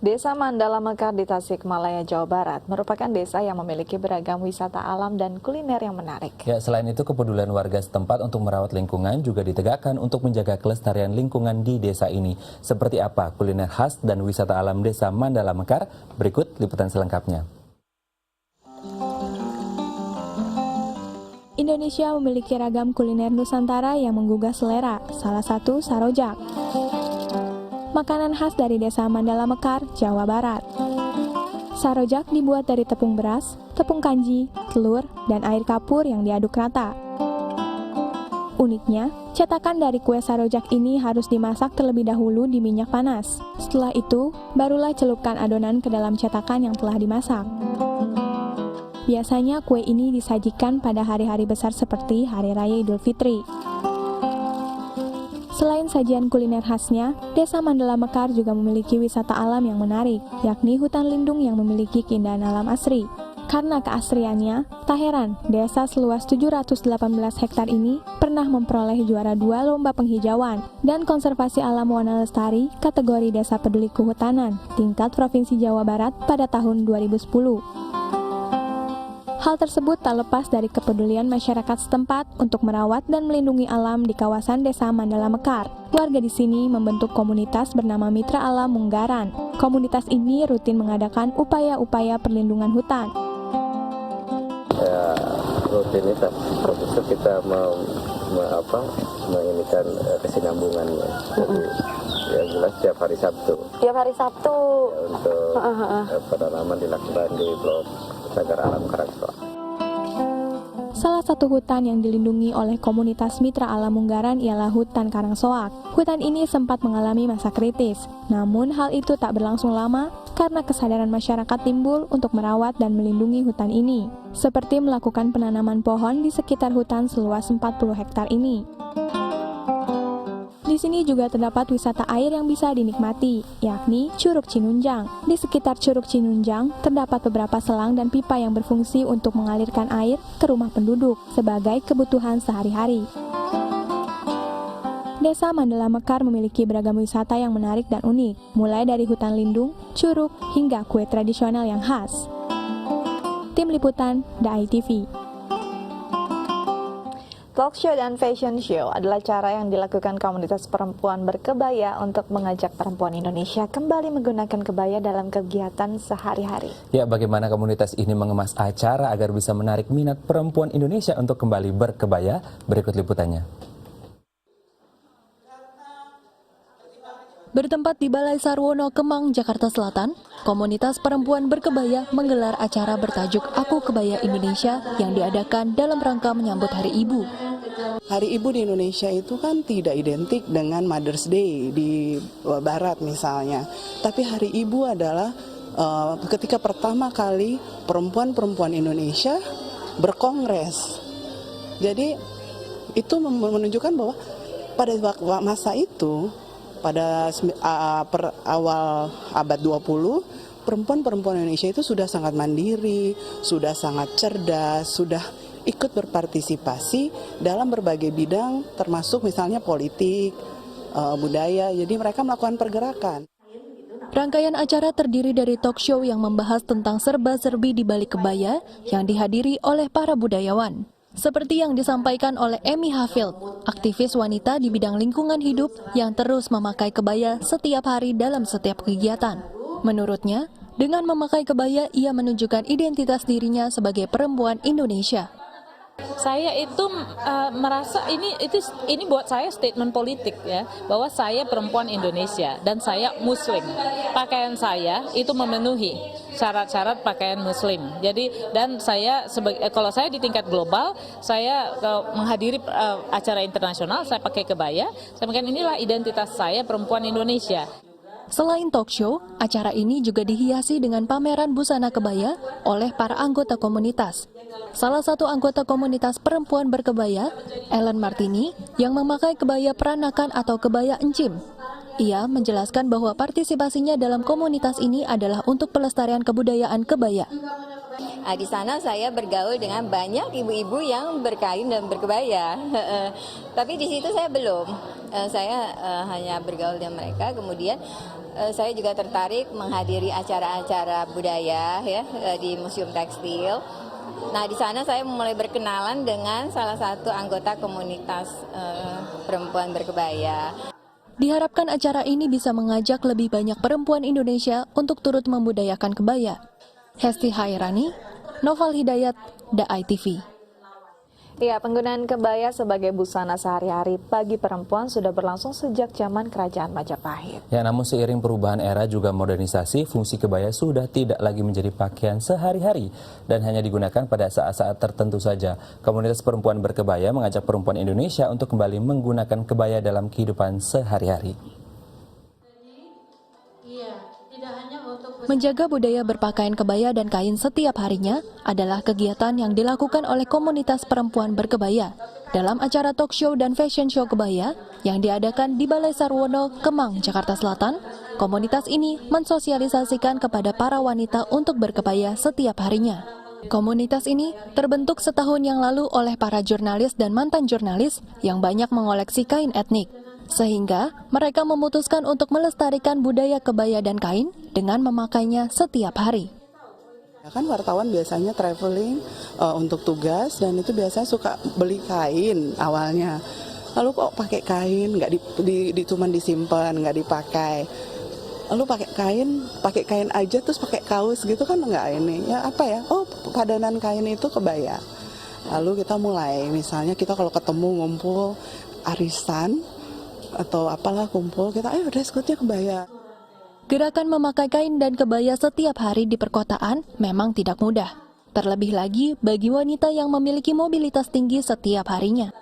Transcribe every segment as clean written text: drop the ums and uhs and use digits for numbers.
Desa Mandala Mekar di Tasikmalaya, Jawa Barat merupakan desa yang memiliki beragam wisata alam dan kuliner yang menarik. Ya, selain itu kepedulian warga setempat untuk merawat lingkungan juga ditegakkan untuk menjaga kelestarian lingkungan di desa ini. Seperti apa kuliner khas dan wisata alam desa Mandala Mekar? Berikut liputan selengkapnya. Indonesia memiliki ragam kuliner Nusantara yang menggugah selera, salah satu sarojak. Makanan khas dari desa Mandala Mekar, Jawa Barat. Sarojak dibuat dari tepung beras, tepung kanji, telur, dan air kapur yang diaduk rata. Uniknya, cetakan dari kue sarojak ini harus dimasak terlebih dahulu di minyak panas. Setelah itu, barulah celupkan adonan ke dalam cetakan yang telah dimasak. Biasanya kue ini disajikan pada hari-hari besar seperti Hari Raya Idul Fitri. Selain sajian kuliner khasnya, Desa Mandala Mekar juga memiliki wisata alam yang menarik, yakni hutan lindung yang memiliki keindahan alam asri. Karena keasriannya, tak heran desa seluas 718 hektar ini pernah memperoleh juara 2 lomba penghijauan dan konservasi alam warna lestari kategori Desa Peduli Kehutanan tingkat Provinsi Jawa Barat pada tahun 2010. Hal tersebut tak lepas dari kepedulian masyarakat setempat untuk merawat dan melindungi alam di kawasan Desa Mandala Mekar. Warga di sini membentuk komunitas bernama Mitra Alam Munggaran. Komunitas ini rutin mengadakan upaya-upaya perlindungan hutan. Ya, rutinitas untuk kita menginikan kesinambungannya. Jadi ya jelas tiap hari Sabtu. Tiap hari Sabtu. Ya, untuk penanaman dilakukan di blok Cagar Alam Karangsoa. Salah satu hutan yang dilindungi oleh komunitas Mitra Alam Munggaran ialah hutan Karangsoak. Hutan ini sempat mengalami masa kritis, namun hal itu tak berlangsung lama karena kesadaran masyarakat timbul untuk merawat dan melindungi hutan ini, seperti melakukan penanaman pohon di sekitar hutan seluas 40 hektar ini. Di sini juga terdapat wisata air yang bisa dinikmati, yakni Curug Cinunjang. Di sekitar Curug Cinunjang, terdapat beberapa selang dan pipa yang berfungsi untuk mengalirkan air ke rumah penduduk sebagai kebutuhan sehari-hari. Desa Mandala Mekar memiliki beragam wisata yang menarik dan unik, mulai dari hutan lindung, curug, hingga kue tradisional yang khas. Tim Liputan, DAI TV. Talk show dan fashion show adalah cara yang dilakukan komunitas perempuan berkebaya untuk mengajak perempuan Indonesia kembali menggunakan kebaya dalam kegiatan sehari-hari. Ya, bagaimana komunitas ini mengemas acara agar bisa menarik minat perempuan Indonesia untuk kembali berkebaya? Berikut liputannya. Bertempat di Balai Sarwono, Kemang, Jakarta Selatan, komunitas perempuan berkebaya menggelar acara bertajuk Aku Kebaya Indonesia yang diadakan dalam rangka menyambut Hari Ibu. Hari Ibu di Indonesia itu kan tidak identik dengan Mother's Day di Barat misalnya. Tapi Hari Ibu adalah ketika pertama kali perempuan-perempuan Indonesia berkongres. Jadi itu menunjukkan bahwa pada masa itu, pada awal abad 20, perempuan-perempuan Indonesia itu sudah sangat mandiri, sudah sangat cerdas, sudah ikut berpartisipasi dalam berbagai bidang, termasuk misalnya politik, budaya. Jadi mereka melakukan pergerakan. Rangkaian acara terdiri dari talk show yang membahas tentang serba-serbi di balik kebaya yang dihadiri oleh para budayawan. Seperti yang disampaikan oleh Emi Hafild, aktivis wanita di bidang lingkungan hidup yang terus memakai kebaya setiap hari dalam setiap kegiatan. Menurutnya, dengan memakai kebaya, ia menunjukkan identitas dirinya sebagai perempuan Indonesia. Saya itu merasa ini buat saya statement politik ya, bahwa saya perempuan Indonesia dan saya Muslim. Pakaian saya itu memenuhi syarat-syarat pakaian Muslim. Jadi dan saya kalau saya di tingkat global, saya menghadiri acara internasional, saya pakai kebaya. Saya mungkin inilah identitas saya perempuan Indonesia. Selain talk show, acara ini juga dihiasi dengan pameran busana kebaya oleh para anggota komunitas. Salah satu anggota komunitas perempuan berkebaya, Ellen Martini, yang memakai kebaya peranakan atau kebaya encim. Ia menjelaskan bahwa partisipasinya dalam komunitas ini adalah untuk pelestarian kebudayaan kebaya. Di sana saya bergaul dengan banyak ibu-ibu yang berkain dan berkebaya. Tapi di situ saya belum. Saya hanya bergaul dengan mereka. Kemudian saya juga tertarik menghadiri acara-acara budaya ya di Museum Tekstil. Nah, di sana saya mulai berkenalan dengan salah satu anggota komunitas perempuan berkebaya. Diharapkan acara ini bisa mengajak lebih banyak perempuan Indonesia untuk turut membudayakan kebaya. Hesti Hairani, Noval Hidayat, DAI TV. Ya, penggunaan kebaya sebagai busana sehari-hari bagi perempuan sudah berlangsung sejak zaman Kerajaan Majapahit. Ya, namun seiring perubahan era juga modernisasi, fungsi kebaya sudah tidak lagi menjadi pakaian sehari-hari dan hanya digunakan pada saat-saat tertentu saja. Komunitas perempuan berkebaya mengajak perempuan Indonesia untuk kembali menggunakan kebaya dalam kehidupan sehari-hari. Menjaga budaya berpakaian kebaya dan kain setiap harinya adalah kegiatan yang dilakukan oleh komunitas perempuan berkebaya dalam acara talk show dan fashion show kebaya yang diadakan di Balai Sarwono, Kemang, Jakarta Selatan. Komunitas ini mensosialisasikan kepada para wanita untuk berkebaya setiap harinya. Komunitas ini terbentuk setahun yang lalu oleh para jurnalis dan mantan jurnalis yang banyak mengoleksi kain etnik. Sehingga mereka memutuskan untuk melestarikan budaya kebaya dan kain dengan memakainya setiap hari. Kan wartawan biasanya traveling untuk tugas dan itu biasanya suka beli kain awalnya. Lalu kok pakai kain, nggak cuman disimpan, nggak dipakai. Lalu pakai kain aja terus pakai kaos gitu kan nggak ini. Ya apa ya? Oh, padanan kain itu kebaya. Lalu kita mulai, misalnya kita kalau ketemu ngumpul arisan atau apalah kumpul, kita dress code-nya kebaya. Gerakan memakai kain dan kebaya setiap hari di perkotaan memang tidak mudah. Terlebih lagi bagi wanita yang memiliki mobilitas tinggi setiap harinya.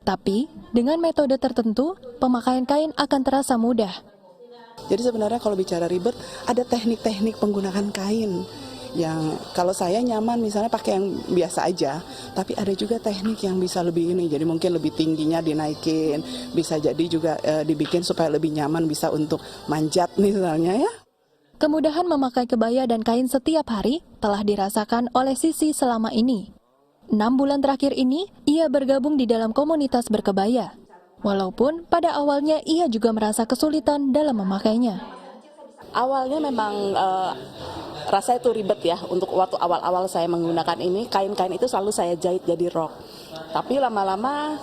Tapi, dengan metode tertentu, pemakaian kain akan terasa mudah. Jadi sebenarnya kalau bicara ribet, ada teknik-teknik penggunaan kain. Yang kalau saya nyaman misalnya pakai yang biasa aja, tapi ada juga teknik yang bisa lebih ini, jadi mungkin lebih tingginya dinaikin, bisa jadi juga dibikin supaya lebih nyaman, bisa untuk manjat misalnya ya. Kemudahan memakai kebaya dan kain setiap hari telah dirasakan oleh Sisi selama ini. 6 bulan terakhir ini, ia bergabung di dalam komunitas berkebaya. Walaupun pada awalnya ia juga merasa kesulitan dalam memakainya. Awalnya memang rasanya itu ribet ya, untuk waktu awal-awal saya menggunakan ini, kain-kain itu selalu saya jahit jadi rok. Tapi lama-lama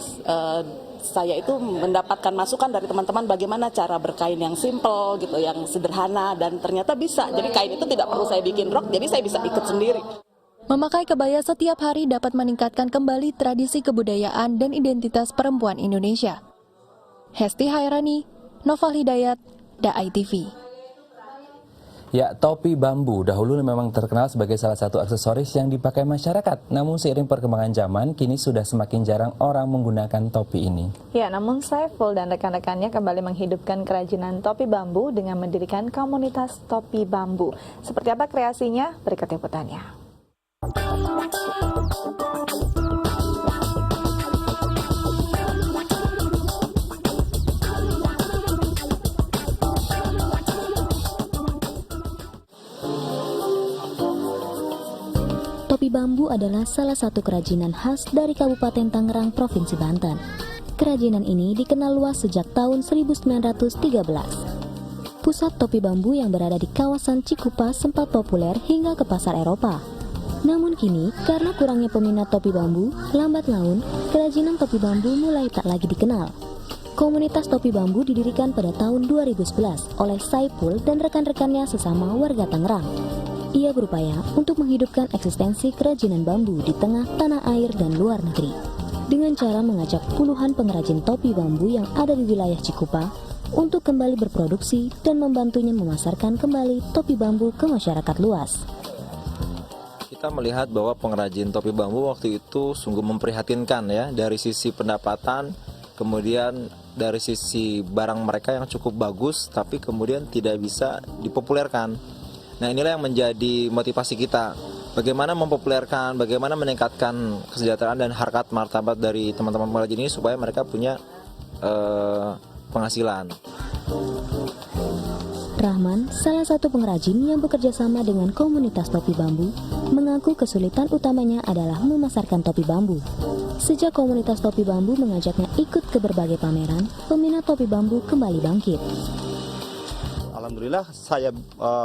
saya itu mendapatkan masukan dari teman-teman bagaimana cara berkain yang simple gitu, yang sederhana, dan ternyata bisa. Jadi kain itu tidak perlu saya bikin rok, jadi saya bisa ikat sendiri. Memakai kebaya setiap hari dapat meningkatkan kembali tradisi kebudayaan dan identitas perempuan Indonesia. Hesti Hairani, Noval Hidayat, DAI TV. Ya, topi bambu dahulu memang terkenal sebagai salah satu aksesoris yang dipakai masyarakat. Namun seiring perkembangan zaman, kini sudah semakin jarang orang menggunakan topi ini. Ya, namun Saiful dan rekan-rekannya kembali menghidupkan kerajinan topi bambu dengan mendirikan komunitas topi bambu. Seperti apa kreasinya? Berikut liputannya. Topi bambu adalah salah satu kerajinan khas dari Kabupaten Tangerang, Provinsi Banten. Kerajinan ini dikenal luas sejak tahun 1913. Pusat topi bambu yang berada di kawasan Cikupa sempat populer hingga ke pasar Eropa. Namun kini, karena kurangnya peminat topi bambu, lambat laun, kerajinan topi bambu mulai tak lagi dikenal. Komunitas topi bambu didirikan pada tahun 2011 oleh Saiful dan rekan-rekannya sesama warga Tangerang. Ia berupaya untuk menghidupkan eksistensi kerajinan bambu di tengah tanah air dan luar negeri, dengan cara mengajak puluhan pengrajin topi bambu yang ada di wilayah Cikupa untuk kembali berproduksi dan membantunya memasarkan kembali topi bambu ke masyarakat luas. Kita melihat bahwa pengrajin topi bambu waktu itu sungguh memprihatinkan ya, dari sisi pendapatan, kemudian dari sisi barang mereka yang cukup bagus tapi kemudian tidak bisa dipopulerkan. Nah, inilah yang menjadi motivasi kita, bagaimana mempopulerkan, bagaimana meningkatkan kesejahteraan dan harkat martabat dari teman-teman pengrajin ini supaya mereka punya penghasilan. Rahman, salah satu pengrajin yang bekerja sama dengan komunitas topi bambu, mengaku kesulitan utamanya adalah memasarkan topi bambu. Sejak komunitas topi bambu mengajaknya ikut ke berbagai pameran, peminat topi bambu kembali bangkit. Alhamdulillah saya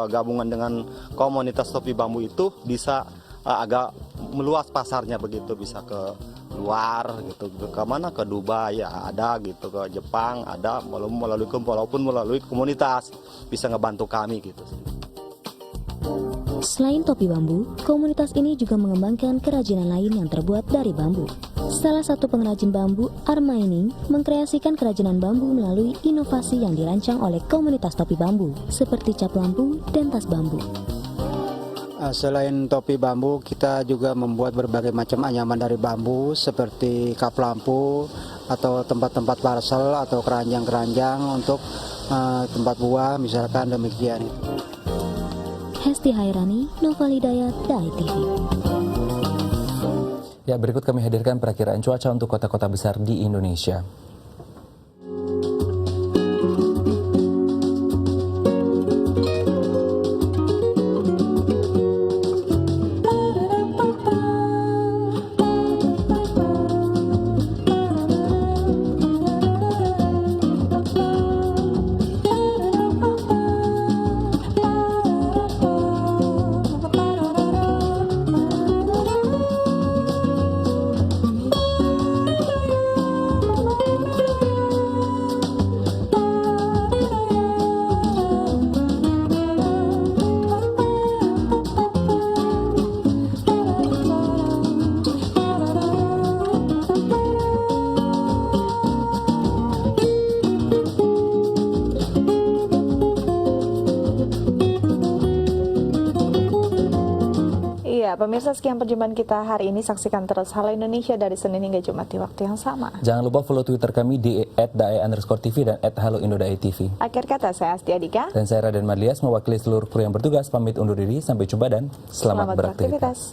gabungan dengan komunitas topi bambu itu bisa agak meluas pasarnya begitu, bisa ke luar gitu, ke mana, ke Dubai ya ada gitu, ke Jepang ada, walaupun melalui komunitas bisa ngebantu kami gitu. Selain topi bambu, komunitas ini juga mengembangkan kerajinan lain yang terbuat dari bambu. Salah satu pengrajin bambu, Armaining, mengkreasikan kerajinan bambu melalui inovasi yang dirancang oleh komunitas topi bambu, seperti cap lampu dan tas bambu. Selain topi bambu, kita juga membuat berbagai macam anyaman dari bambu, seperti kap lampu, atau tempat-tempat parcel, atau keranjang-keranjang untuk tempat buah, misalkan demikian. Hesti Hairani, Nova Hidayat, Dai TV. Ya, berikut kami hadirkan perakiraan cuaca untuk kota-kota besar di Indonesia. Ya, pemirsa, sekian perjumpaan kita hari ini. Saksikan terus Halo Indonesia dari Senin hingga Jumat di waktu yang sama. Jangan lupa follow Twitter kami di @dae_tv dan @haloindodae_tv. Akhir kata, saya Asti Adika. Dan saya Raden Madlias mewakili seluruh kru yang bertugas pamit undur diri. Sampai jumpa dan selamat beraktivitas.